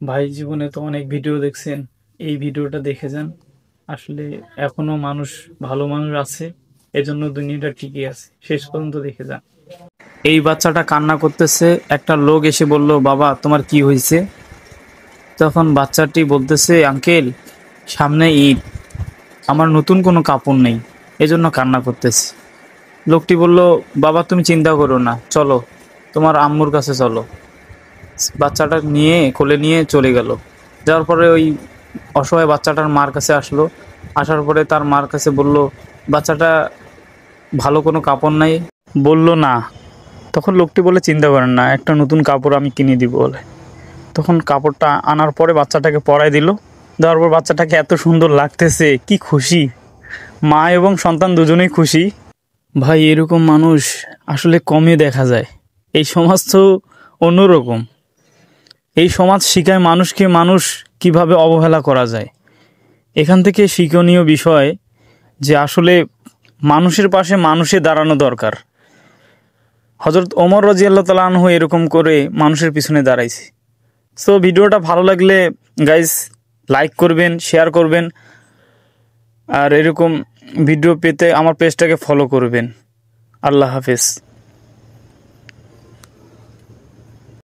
ভাই জীবনে তো অনেক ভিডিও দেখছেন, এই ভিডিওটা দেখে যান। আসলে এখনো মানুষ, ভালো মানুষ আছে, এজন্য দুনিয়াটা টিকে আছে। শেষ পর্যন্ত দেখে যান। এই বাচ্চাটা কান্না করতেছে, একটা লোক এসে বলল, বাবা তোমার কি হয়েছে? তখন বাচ্চাটি বলতেছে, আঙ্কেল সামনে ঈদ, আমার নতুন কোনো কাপড় নেই, এজন্য কান্না করতেছি। লোকটি বলল, বাবা তুমি চিন্তা করো না, চলো তোমার আম্মুর কাছে চলো। বাচ্চাটা নিয়ে কোলে নিয়ে চলে গেল। যাওয়ার পরে ওই অসহায় বাচ্চাটার মার কাছে আসলো। আসার পরে তার মার কাছে বলল, বাচ্চাটা ভালো কোনো কাপড় নাই? বলল না। তখন লোকটি বলে, চিন্তা করেন না, একটা নতুন কাপড় আমি কিনে দিব বলে। তখন কাপড়টা আনার পরে বাচ্চাটাকে পরায় দিল। দেওয়ার পর বাচ্চাটাকে এত সুন্দর লাগতেছে, কি খুশি! মা এবং সন্তান দুজনেই খুশি। ভাই এরকম মানুষ আসলে কমই দেখা যায়। এই সমাজ তো অন্যরকম। এই সমাজ শিখায় মানুষকে মানুষ কিভাবে অবহেলা করা যায়। এখান থেকে শিক্ষণীয় বিষয় যে আসলে মানুষের পাশে মানুষে দাঁড়ানো দরকার। হযরত ওমর রাদিয়াল্লাহু তাআলা আনহু এরকম করে মানুষের পিছনে দাঁড়াইছে। সো ভিডিওটা ভালো লাগলে গাইস লাইক করবেন, শেয়ার করবেন, আর এরকম ভিডিও পেতে আমার পেজটাকে ফলো করবেন। আল্লাহ হাফেজ।